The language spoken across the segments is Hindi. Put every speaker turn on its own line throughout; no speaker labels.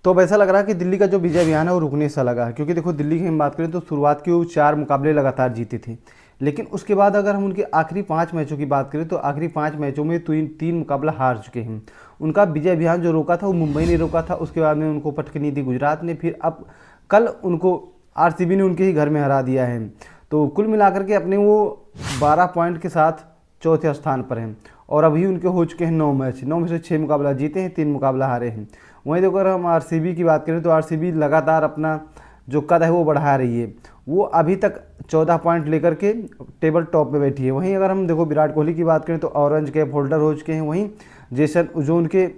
तो अब ऐसा लग रहा है कि दिल्ली का जो विजय अभियान है वो रुकने सा लगा है, क्योंकि देखो दिल्ली की हम बात करें तो शुरुआत के वो 4 मुकाबले लगातार जीते थे, लेकिन उसके बाद अगर हम उनके आखिरी 5 मैचों की बात करें तो आखिरी 5 मैचों में 3 मुकाबला हार चुके हैं। उनका विजय अभियान जो रोका था वो मुंबई ने रोका था, उसके बाद में उनको पटकनी दी गुजरात ने, फिर अब कल उनको आरसीबी ने उनके ही घर में हरा दिया है। तो कुल मिलाकर के अपने वो 12 पॉइंट के साथ चौथे स्थान पर हैं और अभी उनके हो चुके हैं 9 मैच, 9 में से 6 मुकाबला जीते हैं, 3 मुकाबला हारे हैं। वहीं देखो अगर हम आरसीबी की बात करें तो आरसीबी लगातार अपना जो कद है वो बढ़ा रही है, वो अभी तक 14 पॉइंट लेकर के टेबल टॉप में बैठी है। वहीं अगर हम देखो विराट कोहली की बात करें तो ऑरेंज कैप होल्डर हो चुके हैं। वहीं जेसन जो उनके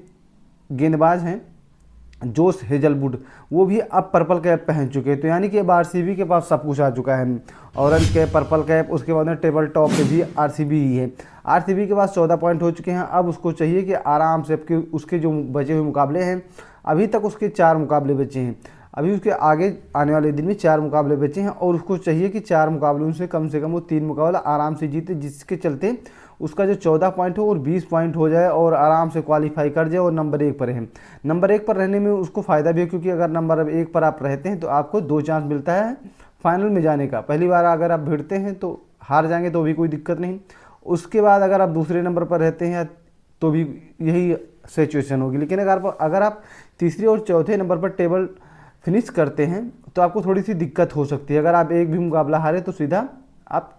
गेंदबाज हैं जोश हेजलवुड, वो भी अब पर्पल कैप पहन चुके हैं। तो यानी कि अब आरसीबी के पास सब कुछ आ चुका है, ऑरेंज कैप, पर्पल कैप, उसके बाद में टेबल टॉप पे भी आरसीबी ही है। आरसीबी के पास 14 पॉइंट हो चुके हैं। अब उसको चाहिए कि आराम से उसके जो बचे हुए मुकाबले हैं, अभी तक उसके 4 मुकाबले बचे हैं, अभी उसके आगे आने वाले दिन में 4 मुकाबले बचे हैं और उसको चाहिए कि 4 मुकाबलों से कम वो 3 मुकाबला आराम से जीते, जिसके चलते उसका जो 14 पॉइंट हो और 20 पॉइंट हो जाए और आराम से क्वालिफाई कर जाए और नंबर 1 पर है। नंबर 1 पर रहने में उसको फ़ायदा भी है, क्योंकि अगर नंबर 1 पर आप रहते हैं तो आपको 2 चांस मिलता है फाइनल में जाने का। पहली बार अगर आप भिड़ते हैं तो हार जाएंगे तो भी कोई दिक्कत नहीं, उसके बाद अगर आप दूसरे नंबर पर रहते हैं तो भी यही सिचुएशन होगी। लेकिन अगर आप तीसरे और चौथे नंबर पर टेबल फिनिश करते हैं तो आपको थोड़ी सी दिक्कत हो सकती है। अगर आप एक भी मुकाबला हारे तो सीधा आप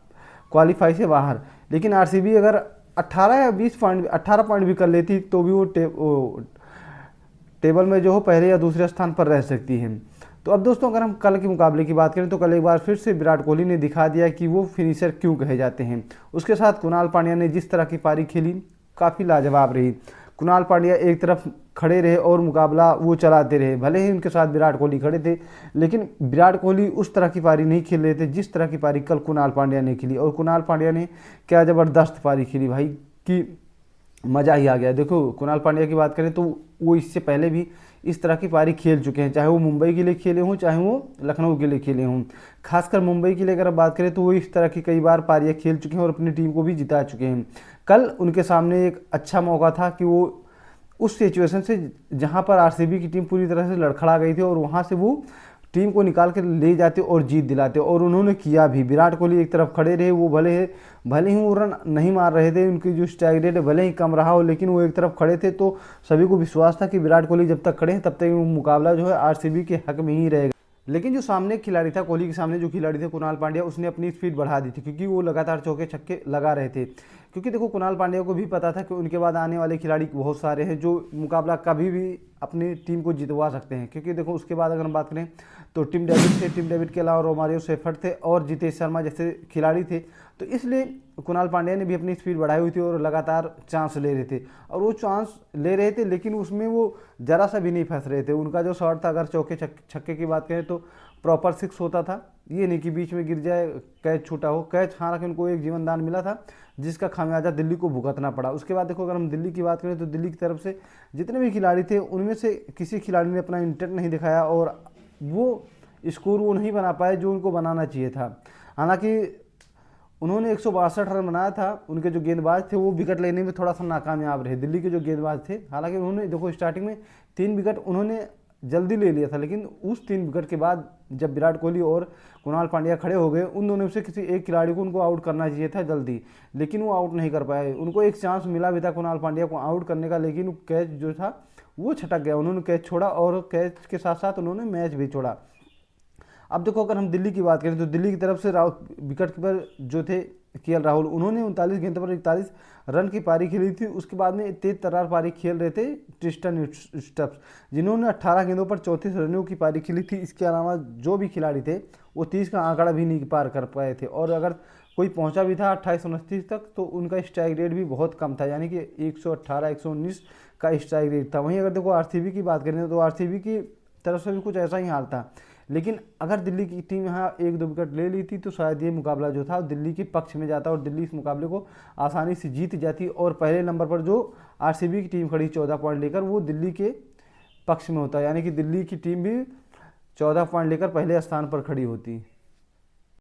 क्वालिफाई से बाहर। लेकिन आरसीबी अगर 18 या 20 पॉइंट 18 पॉइंट भी कर लेती तो भी वो टेबल में जो हो पहले या दूसरे स्थान पर रह सकती है। तो अब दोस्तों अगर हम कल के मुकाबले की बात करें तो कल एक बार फिर से विराट कोहली ने दिखा दिया कि वो फिनिशर क्यों कहे जाते हैं। उसके साथ कुणाल पांड्या ने जिस तरह की पारी खेली काफ़ी लाजवाब रही। कुणाल पांड्या एक तरफ खड़े रहे और मुकाबला वो चलाते रहे, भले ही उनके साथ विराट कोहली खड़े थे, लेकिन विराट कोहली उस तरह की पारी नहीं खेल रहे थे जिस तरह की पारी कल कुणाल पांड्या ने खेली। और कुणाल पांड्या ने क्या ज़बरदस्त पारी खेली भाई, कि मज़ा ही आ गया। देखो कुणाल पांड्या की बात करें तो वो इससे पहले भी इस तरह की पारी खेल चुके हैं, चाहे वो मुंबई के लिए खेले हों चाहे वो लखनऊ के लिए खेले हों। खासकर मुंबई के लिए अगर बात करें तो वो इस तरह की कई बार पारियाँ खेल चुके हैं और अपनी टीम को भी जिता चुके हैं। कल उनके सामने एक अच्छा मौका था कि वो उस सिचुएशन से जहां पर आरसीबी की टीम पूरी तरह से लड़खड़ा गई थी और वहां से वो टीम को निकाल कर ले जाते और जीत दिलाते, और उन्होंने किया भी। विराट कोहली एक तरफ खड़े रहे, वो भले ही वो रन नहीं मार रहे थे, उनकी जो स्ट्राइक रेट भले ही कम रहा हो, लेकिन वो एक तरफ खड़े थे तो सभी को विश्वास था कि विराट कोहली जब तक खड़े हैं तब तक वो मुकाबला जो है आरसीबी के हक में ही रहेगा। लेकिन जो सामने खिलाड़ी था, कोहली के सामने जो खिलाड़ी थे कुणाल पांड्या, उसने अपनी स्पीड बढ़ा दी थी, क्योंकि वो लगातार चौके छक्के लगा रहे थे। क्योंकि देखो कुणाल पांड्या को भी पता था कि उनके बाद आने वाले खिलाड़ी बहुत सारे हैं जो मुकाबला कभी भी अपनी टीम को जितवा सकते हैं। क्योंकि देखो उसके बाद अगर हम बात करें तो टिम डेविड थे, टिम डेविड के अलावा रोमारियो सेफर्ड थे और जितेश शर्मा जैसे खिलाड़ी थे। तो इसलिए कुणाल पांड्या ने भी अपनी स्पीड बढ़ाई हुई थी और लगातार चांस ले रहे थे, और वो चांस ले रहे थे लेकिन उसमें वो ज़रा सा भी नहीं फंस रहे थे। उनका जो शॉट था, अगर चौके छक्के की बात करें तो प्रॉपर 6 होता था, ये नहीं कि बीच में गिर जाए, कैच छूटा हो। कैच हालांकि उनको एक जीवन दान मिला था जिसका खामियाजा दिल्ली को भुगतना पड़ा। उसके बाद देखो अगर हम दिल्ली की बात करें तो दिल्ली की तरफ से जितने भी खिलाड़ी थे उनमें से किसी खिलाड़ी ने अपना इंटेंट नहीं दिखाया और वो स्कोर वो नहीं बना पाए जो उनको बनाना चाहिए था। हालांकि उन्होंने 162 रन बनाया था, उनके जो गेंदबाज थे वो विकेट लेने में थोड़ा सा नाकामयाब रहे, दिल्ली के जो गेंदबाज थे। हालांकि उन्होंने देखो स्टार्टिंग में 3 विकेट उन्होंने जल्दी ले लिया था, लेकिन उस 3 विकेट के बाद जब विराट कोहली और कुणाल पांड्या खड़े हो गए, उन दोनों में से किसी एक खिलाड़ी को उनको आउट करना चाहिए था जल्दी, लेकिन वो आउट नहीं कर पाए। उनको एक चांस मिला भी था कुणाल पांड्या को आउट करने का, लेकिन कैच जो था वो छटक गया। उन्होंने कैच छोड़ा और कैच के साथ साथ उन्होंने मैच भी छोड़ा। अब देखो अगर हम दिल्ली की बात करें तो दिल्ली की तरफ से विकेट कीपर जो थे केएल राहुल, उन्होंने 39 गेंदों पर 41 रन की पारी खेली थी। उसके बाद में तेज तर्रार पारी खेल रहे थे ट्रिस्टन स्टब्स, जिन्होंने 18 गेंदों पर 34 रनों की पारी खेली थी। इसके अलावा जो भी खिलाड़ी थे वो 30 का आंकड़ा भी नहीं पार कर पाए थे, और अगर कोई पहुंचा भी था 28-29 तक तो उनका स्ट्राइक रेट भी बहुत कम था, यानी कि 118-119 का स्ट्राइक रेट था। वहीं अगर देखो आरसीबी की बात करें तो आरसीबी की तरफ से भी कुछ ऐसा ही हाल था, लेकिन अगर दिल्ली की टीम यहाँ 1-2 विकेट ले ली थी तो शायद ये मुकाबला जो था दिल्ली के पक्ष में जाता और दिल्ली इस मुकाबले को आसानी से जीत जाती, और पहले नंबर पर जो आरसीबी की टीम खड़ी 14 पॉइंट लेकर वो दिल्ली के पक्ष में होता, यानी कि दिल्ली की टीम भी 14 पॉइंट लेकर पहले स्थान पर खड़ी होती।